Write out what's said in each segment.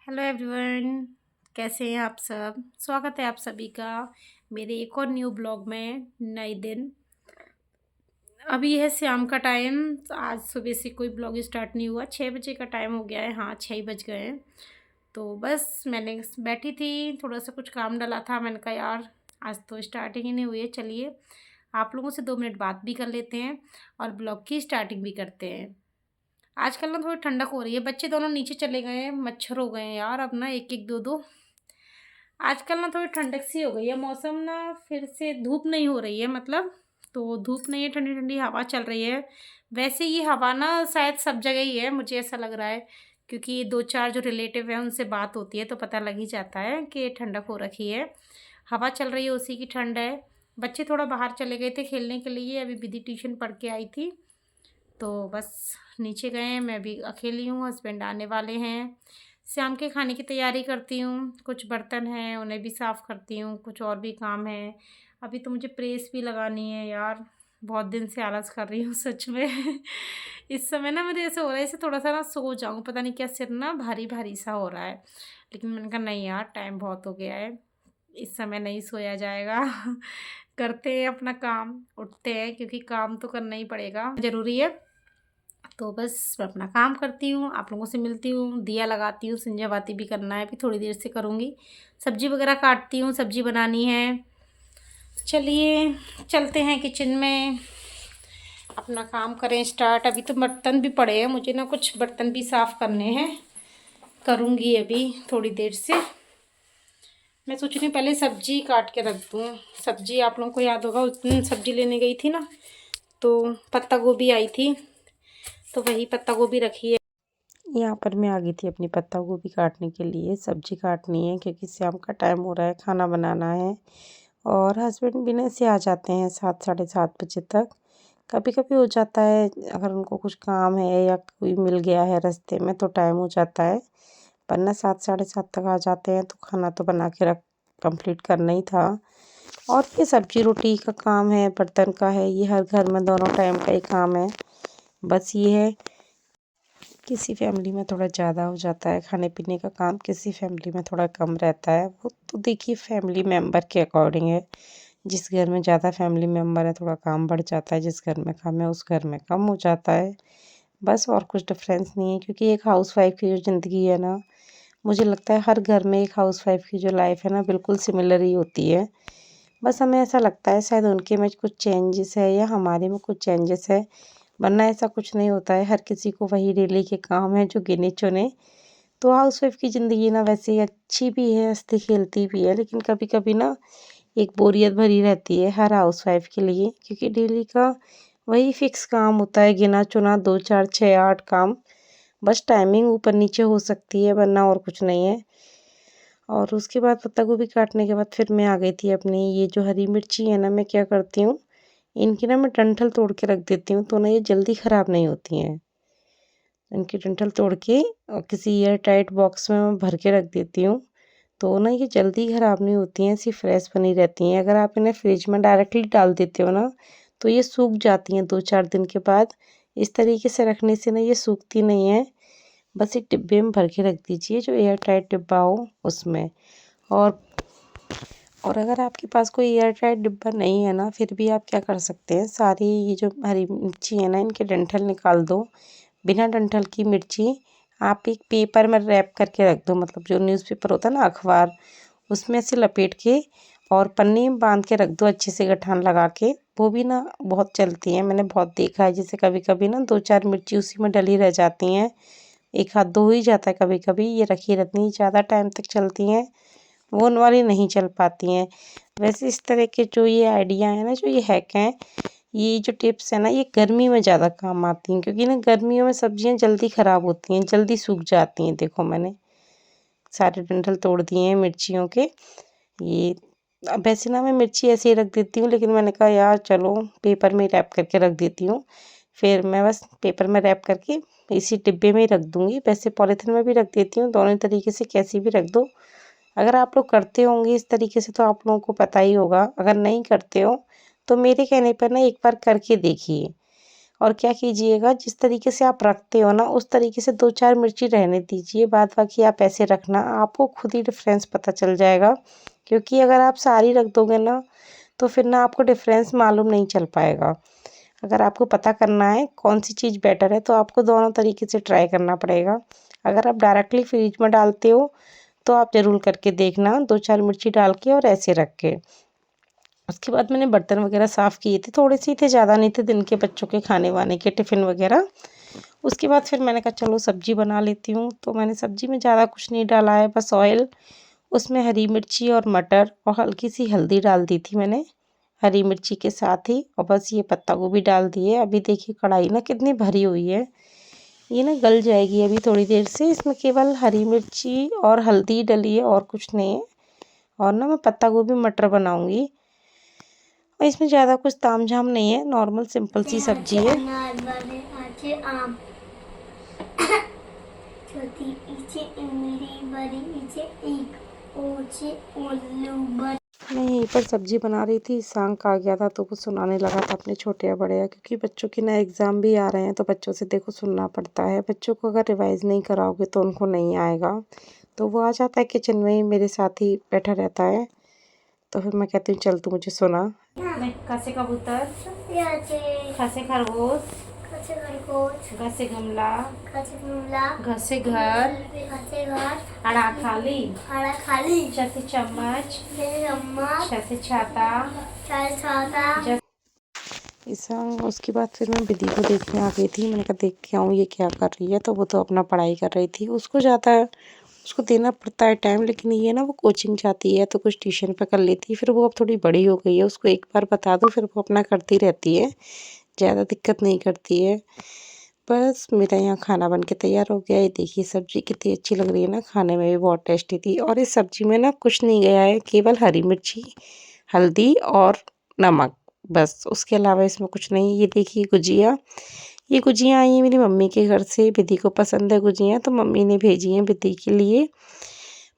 Hello everyone. कैसे हैं आप सब। स्वागत है आप सभी का मेरे एक और न्यू ब्लॉग में। नए दिन अभी है शाम का टाइम। आज सुबह से कोई ब्लॉग स्टार्ट नहीं हुआ। 6 बजे का टाइम हो गया है। हाँ, 6 बज गए हैं। तो बस मैंने बैठी थी, थोड़ा सा कुछ काम डाला था। मैंने कहा यार आज तो स्टार्टिंग ही नहीं हुई है, चलिए आप लोगों से 2 मिनट बात भी कर लेते हैं और ब्लॉग की स्टार्टिंग भी करते हैं। आजकल ना थोड़ी ठंडक हो रही है। बच्चे दोनों नीचे चले गए हैं, मच्छर हो गए हैं यार। अब ना एक एक दो दो। आजकल ना थोड़ी ठंडक सी हो गई है मौसम ना। फिर से धूप नहीं हो रही है, मतलब तो धूप नहीं है, ठंडी ठंडी हवा चल रही है। वैसे ये हवा ना शायद सब जगह ही है, मुझे ऐसा लग रहा है। क्योंकि दो चार जो रिलेटिव है उनसे बात होती है तो पता लग ही जाता है कि ठंडक हो रखी है। हवा चल रही है, उसी की ठंड है। बच्चे थोड़ा बाहर चले गए थे खेलने के लिए। अभी विधि ट्यूशन पढ़ के आई थी तो बस नीचे गए। मैं भी अकेली हूँ, हस्बैंड आने वाले हैं। शाम के खाने की तैयारी करती हूँ। कुछ बर्तन हैं उन्हें भी साफ़ करती हूँ, कुछ और भी काम है। अभी तो मुझे प्रेस भी लगानी है यार। बहुत दिन से आलस कर रही हूँ सच में। इस समय ना मुझे ऐसे हो रहा है, ऐसे थोड़ा सा ना सो जाऊँ, पता नहीं क्या सिर ना भारी भारी सा हो रहा है। लेकिन मैंने कहा नहीं यार, टाइम बहुत हो गया है, इस समय नहीं सोया जाएगा। करते हैं अपना काम, उठते हैं क्योंकि काम तो करना ही पड़ेगा, ज़रूरी है। तो बस मैं अपना काम करती हूँ, आप लोगों से मिलती हूँ, दिया लगाती हूँ, संध्या बाती भी करना है, अभी थोड़ी देर से करूँगी। सब्जी वगैरह काटती हूँ, सब्जी बनानी है। चलिए चलते हैं किचन में, अपना काम करें स्टार्ट। अभी तो बर्तन भी पड़े हैं, मुझे ना कुछ बर्तन भी साफ़ करने हैं, करूँगी अभी थोड़ी देर से। मैं सोच रही हूँ पहले सब्जी काट के रख दूँ। सब्जी आप लोगों को याद होगा, उस दिन सब्जी लेने गई थी ना तो पत्ता गोभी आई थी, तो वही पत्ता गोभी रखी है। यहाँ पर मैं आ गई थी अपनी पत्ता गोभी काटने के लिए। सब्जी काटनी है क्योंकि शाम का टाइम हो रहा है, खाना बनाना है। और हस्बैंड भी ना ऐसे आ जाते हैं 7 साढ़े 7 बजे तक। कभी कभी हो जाता है अगर उनको कुछ काम है या कोई मिल गया है रास्ते में तो टाइम हो जाता है, वरना 7 साढ़े 7 तक आ जाते हैं। तो खाना तो बना के रख कंप्लीट करना ही था। और ये सब्जी रोटी का काम है, बर्तन का है, ये हर घर में दोनों टाइम का ही काम है। बस ये है किसी फैमिली में थोड़ा ज़्यादा हो जाता है खाने पीने का काम, किसी फैमिली में थोड़ा कम रहता है। वो तो देखिए फैमिली मेम्बर के अकॉर्डिंग है। जिस घर में ज़्यादा फैमिली मेम्बर है थोड़ा काम बढ़ जाता है, जिस घर में कम है उस घर में कम हो जाता है। बस और कुछ डिफरेंस नहीं है, क्योंकि एक हाउसवाइफ की जो ज़िंदगी है ना, मुझे लगता है हर घर में एक हाउसवाइफ की जो लाइफ है ना बिल्कुल सिमिलर ही होती है। बस हमें ऐसा लगता है शायद उनके में कुछ चेंजेस है या हमारे में कुछ चेंजेस है, वरना ऐसा कुछ नहीं होता है। हर किसी को वही डेली के काम है जो गिने चुने। तो हाउसवाइफ की ज़िंदगी ना वैसे ही अच्छी भी है, हँसती खेलती भी है, लेकिन कभी कभी ना एक बोरियत भरी रहती है हर हाउसवाइफ के लिए, क्योंकि डेली का वही फिक्स काम होता है, गिना चुना 2 4 6 8 काम। बस टाइमिंग ऊपर नीचे हो सकती है, वरना और कुछ नहीं है। और उसके बाद पत्ता गोभी काटने के बाद फिर मैं आ गई थी अपनी ये जो हरी मिर्ची है ना, मैं क्या करती हूँ इनकी ना मैं डंठल तोड़ के रख देती हूँ, तो ना ये जल्दी ख़राब नहीं होती हैं। इनकी डंठल तोड़ के और किसी एयर टाइट बॉक्स में मैं भर के रख देती हूँ, तो ना ये जल्दी ख़राब नहीं होती हैं, ऐसी फ्रेश बनी रहती हैं। अगर आप इन्हें फ्रिज में डायरेक्टली डाल देते हो ना तो ये सूख जाती हैं 2 4 दिन के बाद। इस तरीके से रखने से ना ये सूखती नहीं है। बस एक डिब्बे में भर के रख दीजिए, जो एयर टाइट डिब्बा हो उसमें। और और अगर आपके पास कोई एयर टाइट डिब्बा नहीं है ना, फिर भी आप क्या कर सकते हैं, सारी ये जो हरी मिर्ची है ना इनके डंठल निकाल दो। बिना डंठल की मिर्ची आप एक पेपर में रैप करके रख दो, मतलब जो न्यूज़पेपर होता है ना अखबार, उसमें से लपेट के और पन्नी में बांध के रख दो अच्छे से गठान लगा के। वो भी ना बहुत चलती हैं, मैंने बहुत देखा है। जैसे कभी कभी ना 2 4 मिर्ची उसी में डली रह जाती हैं, एक हाथ धो ही जाता है कभी कभी। ये रखी रहती हैं, ज़्यादा टाइम तक चलती हैं, वो उन वाली नहीं चल पाती हैं। वैसे इस तरह के जो ये आइडिया है ना, जो ये हैक हैं, ये जो टिप्स है ना, ये गर्मी में ज़्यादा काम आती हैं, क्योंकि ना गर्मियों में सब्जियां जल्दी ख़राब होती हैं, जल्दी सूख जाती हैं। देखो मैंने सारे डंठल तोड़ दिए हैं मिर्चियों के। ये अब वैसे ना मैं मिर्ची ऐसे ही रख देती हूँ, लेकिन मैंने कहा यार चलो पेपर में रैप करके रख देती हूँ। फिर मैं बस पेपर में रैप करके इसी डिब्बे में ही रख दूँगी। वैसे पॉलीथीन में भी रख देती हूँ, दोनों तरीके से कैसी भी रख दो। अगर आप लोग करते होंगे इस तरीके से तो आप लोगों को पता ही होगा। अगर नहीं करते हो तो मेरे कहने पर ना एक बार करके देखिए, और क्या कीजिएगा, जिस तरीके से आप रखते हो ना उस तरीके से 2-4 मिर्ची रहने दीजिए, बाद बाकी आप ऐसे रखना, आपको खुद ही डिफ़रेंस पता चल जाएगा। क्योंकि अगर आप सारी रख दोगे ना तो फिर ना आपको डिफ़रेंस मालूम नहीं चल पाएगा। अगर आपको पता करना है कौन सी चीज़ बेटर है तो आपको दोनों तरीके से ट्राई करना पड़ेगा। अगर आप डायरेक्टली फ्रिज में डालते हो तो आप ज़रूर करके देखना 2-4 मिर्ची डाल के और ऐसे रख के। उसके बाद मैंने बर्तन वगैरह साफ़ किए थे, थोड़े से ही थे, ज़्यादा नहीं थे, दिन के बच्चों के खाने वाने के टिफ़िन वगैरह। उसके बाद फिर मैंने कहा चलो सब्ज़ी बना लेती हूँ। तो मैंने सब्ज़ी में ज़्यादा कुछ नहीं डाला है, बस ऑयल, उसमें हरी मिर्ची और मटर और हल्की सी हल्दी डाल दी थी मैंने हरी मिर्ची के साथ ही, और बस ये पत्ता गोभी डाल दिए। अभी देखिए कढ़ाई ना कितनी भरी हुई है, ये ना गल जाएगी अभी थोड़ी देर से। इसमें केवल हरी मिर्ची और हल्दी डली है और कुछ नहीं है। और ना मैं पत्ता गोभी मटर बनाऊंगी और इसमें ज़्यादा कुछ तामझाम नहीं है, नॉर्मल सिंपल सी सब्जी है। मैं यहीं पर सब्जी बना रही थी, सांक आ गया था तो वो सुनाने लगा था अपने छोटे या बड़े, क्योंकि बच्चों की ना एग्ज़ाम भी आ रहे हैं तो बच्चों से देखो सुनना पड़ता है। बच्चों को अगर रिवाइज़ नहीं कराओगे तो उनको नहीं आएगा। तो वो आ जाता है किचन में ही, मेरे साथ ही बैठा रहता है। तो फिर मैं कहती हूँ चल तू मुझे सुना। क से कबूतर, ख से खरगोश, ग से गमला, घ से घर, अड़ा खाली, च से चम्मच, छ से छाता, उसके बाद फिर मैं विधि को देखने आ गई थी। मैंने कहा देख के आऊँ ये क्या कर रही है, तो वो तो अपना पढ़ाई कर रही थी। उसको देना पड़ता है टाइम, लेकिन ये ना वो कोचिंग जाती है तो कुछ ट्यूशन पे कर लेती है। फिर वो अब थोड़ी बड़ी हो गई है, उसको एक बार बता दो फिर वो अपना करती रहती है, ज़्यादा दिक्कत नहीं करती है। बस मेरा यहाँ खाना बन के तैयार हो गया है। देखिए सब्ज़ी कितनी अच्छी लग रही है ना, खाने में भी बहुत टेस्टी थी। और इस सब्ज़ी में ना कुछ नहीं गया है, केवल हरी मिर्ची, हल्दी और नमक, बस। उसके अलावा इसमें कुछ नहीं। ये देखिए गुजिया, ये गुजिया आई हैं मेरी मम्मी के घर से। विधि को पसंद है गुजिया तो मम्मी ने भेजी हैं विधि के लिए।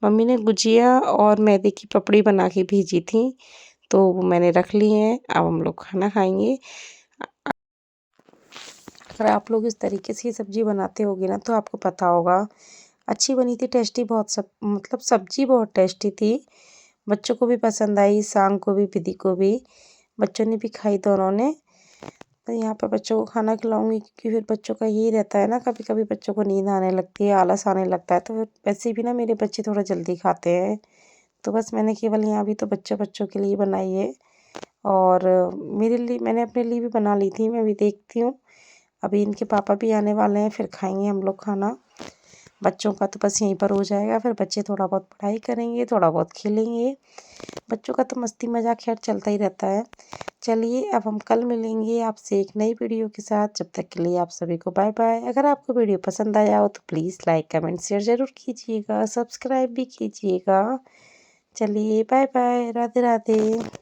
मम्मी ने गुजिया और मैदे की पपड़ी बना के भेजी थी, तो वो मैंने रख ली हैं। अब हम लोग खाना खाएंगे। अगर आप लोग इस तरीके से ये सब्ज़ी बनाते होगे ना तो आपको पता होगा। अच्छी बनी थी, टेस्टी बहुत, सब मतलब सब्ज़ी बहुत टेस्टी थी। बच्चों को भी पसंद आई, सांग को भी, विधि को भी। बच्चों ने भी खाई दोनों ने। तो यहाँ पर बच्चों को खाना खिलाऊंगी, क्योंकि फिर बच्चों का यही रहता है ना, कभी कभी बच्चों को नींद आने लगती है, आलस आने लगता है। तो फिर वैसे भी ना मेरे बच्चे थोड़ा जल्दी खाते हैं। तो बस मैंने केवल यहाँ भी तो बच्चों के लिए बनाई है, और मेरे लिए मैंने अपने लिए भी बना ली थी। मैं भी देखती हूँ, अभी इनके पापा भी आने वाले हैं, फिर खाएंगे हम लोग खाना। बच्चों का तो बस यहीं पर हो जाएगा, फिर बच्चे थोड़ा बहुत पढ़ाई करेंगे, थोड़ा बहुत खेलेंगे। बच्चों का तो मस्ती मजाक खैर चलता ही रहता है। चलिए अब हम कल मिलेंगे आपसे एक नई वीडियो के साथ। जब तक के लिए आप सभी को बाय बाय। अगर आपको वीडियो पसंद आया हो तो प्लीज़ लाइक कमेंट शेयर ज़रूर कीजिएगा, सब्सक्राइब भी कीजिएगा। चलिए बाय बाय, राधे राधे।